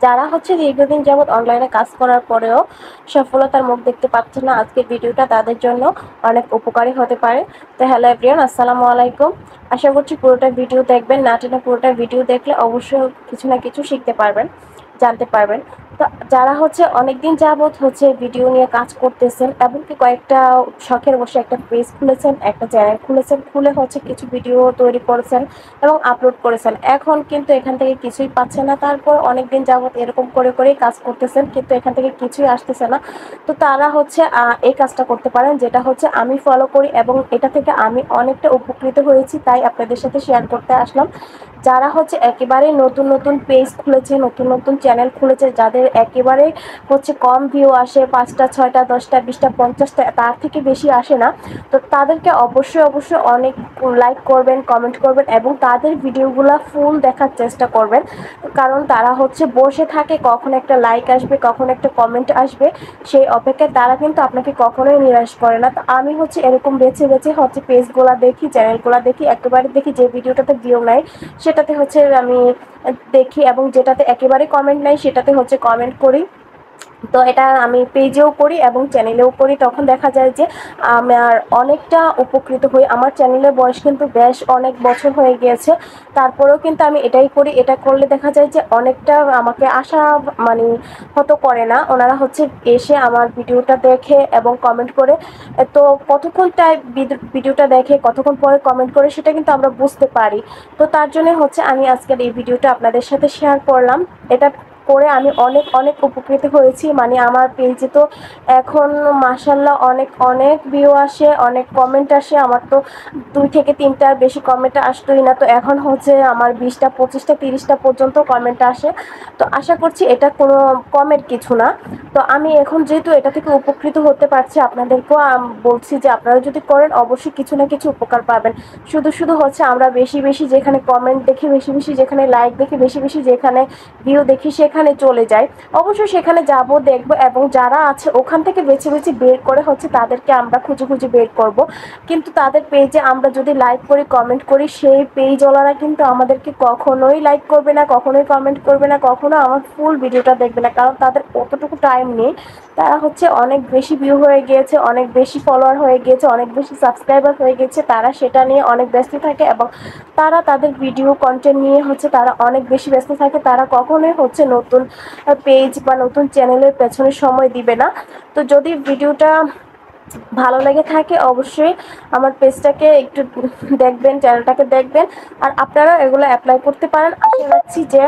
যারা হচ্ছে দীর্ঘদিন যাবৎ অনলাইনে কাজ করার পরেও সফলতার মুখ দেখতে পাচ্ছেন না, আজকের ভিডিওটা তাদের জন্য অনেক উপকারী হতে পারে। তো হ্যালো এভরিওয়ান, আসসালামু আলাইকুম। আশা করছি পুরোটা ভিডিও দেখবেন, না টেনে পুরোটা ভিডিও দেখলে অবশ্যই কিছু না কিছু শিখতে পারবেন, জানতে পারবেন। তো যারা হচ্ছে অনেকদিন যাবৎ হচ্ছে ভিডিও নিয়ে কাজ করতেছেন, এমনকি কয়েকটা শখের বসে একটা পেজ খুলেছেন, একটা চ্যানেল খুলেছেন, খুলে হচ্ছে কিছু ভিডিও তৈরি করেছেন এবং আপলোড করেছেন, এখন কিন্তু এখান থেকে কিছুই পাচ্ছেন না। তারপর অনেকদিন যাবৎ এরকম করে করেই কাজ করতেছেন, কিন্তু এখান থেকে কিছুই আসতেছে না। তো তারা হচ্ছে এই কাজটা করতে পারেন, যেটা হচ্ছে আমি ফলো করি এবং এটা থেকে আমি অনেকটা উপকৃত হয়েছি, তাই আপনাদের সাথে শেয়ার করতে আসলাম। যারা হচ্ছে একেবারে নতুন নতুন পেজ খুলেছে, নতুন নতুন চ্যানেল খুলেছে, যাদের একেবারে হচ্ছে কম ভিউ আসে, 5টা 6টা 10টা 20টা 50টা, তার থেকে বেশি আসে না, তো তাদেরকে অবশ্যই অবশ্যই অনেক লাইক করবেন, কমেন্ট করবেন এবং তাদের ভিডিওগুলো ফুল দেখার চেষ্টা করবেন। কারণ তারা হচ্ছে বসে থাকে কখন একটা লাইক আসবে, কখন একটা কমেন্ট আসবে, সেই অপেক্ষায় তারা কিন্তু আপনাকে কখনোই নিরাশ করে না। তো আমি হচ্ছে এরকম বেছে বেছে হচ্ছে পেজগুলো দেখি, চ্যানেলগুলো দেখি, একেবারে দেখি যে ভিডিওটাতে ভিউ নাই সেটাতে হচ্ছে আমি দেখি, এবং যেটাতে একেবারে কমেন্ট নাই সেটাতে হচ্ছে কমেন্ট করি। তো এটা আমি পেজেও করি এবং চ্যানেলেও করি। তখন দেখা যায় যে আমার অনেকটা উপকৃত হই। আমার চ্যানেলের বয়স কিন্তু বেশ অনেক বছর হয়ে গিয়েছে, তারপরেও কিন্তু আমি এটাই করি। এটা করলে দেখা যায় যে অনেকটা আমাকে আশা মানে হতো করে না, ওনারা হচ্ছে এসে আমার ভিডিওটা দেখে এবং কমেন্ট করে। তো কতক্ষণ টাইম ভিডিওটা দেখে, কতক্ষণ পরে কমেন্ট করে, সেটা কিন্তু আমরা বুঝতে পারি। তো তার জন্য হচ্ছে আমি আজকের এই ভিডিওটা আপনাদের সাথে শেয়ার করলাম। এটা করে আমি অনেক অনেক উপকৃত হয়েছি। মানে আমার পেজে তো এখন মাশাল্লাহ অনেক অনেক ভিউ আসে, অনেক কমেন্ট আসে। আমার তো 2 থেকে 3টার বেশি কমেন্ট আসতোই না, তো এখন হচ্ছে আমার 20টা 25টা 30টা পর্যন্ত কমেন্ট আসে। তো আশা করছি এটা কোনো কমের কিছু না। তো আমি এখন যেহেতু এটা থেকে উপকৃত হতে পারছি, আপনাদেরকেও বলছি যে আপনারা যদি করেন অবশ্যই কিছু না কিছু উপকার পাবেন। শুধু শুধু হচ্ছে আমরা বেশি বেশি যেখানে কমেন্ট দেখি, বেশি বেশি যেখানে লাইক দেখি, বেশি বেশি যেখানে ভিউ দেখি সেখানে চলে যাই। অবশ্যই সেখানে যাব, দেখব এবং যারা আছে ওখান থেকে বেছে বেছে বের করে হচ্ছে তাদেরকে আমরা খুঁজে খুঁজে বের করব। কিন্তু তাদের পেজে আমরা যদি লাইক করি, কমেন্ট করি, সেই পেজওয়ালারা কিন্তু আমাদেরকে কখনোই লাইক করবে না, কখনোই কমেন্ট করবে না, কখনো আমার ফুল ভিডিওটা দেখবে না, কারণ তাদের অতটুকু টাইম নেই। তারা হচ্ছে অনেক বেশি ভিউ হয়ে গিয়েছে, অনেক বেশি ফলোয়ার হয়ে গিয়েছে, অনেক বেশি সাবস্ক্রাইবার হয়ে গেছে, তারা সেটা নিয়ে অনেক ব্যস্ত থাকে এবং তারা তাদের ভিডিও কন্টেন্ট নিয়ে হচ্ছে তারা অনেক বেশি ব্যস্ত থাকে। তারা কখনোই হচ্ছে নতুন পেজ বা নতুন চ্যানেলের পেছনে সময় দিবে না। তো যদি ভিডিওটা ভালো লেগে থাকে অবশ্যই আমার পেজটাকে একটু দেখবেন, চ্যানেলটাকে দেখবেন, আর আপনারা এগুলো অ্যাপ্লাই করতে পারেন। আশা রাখছি যে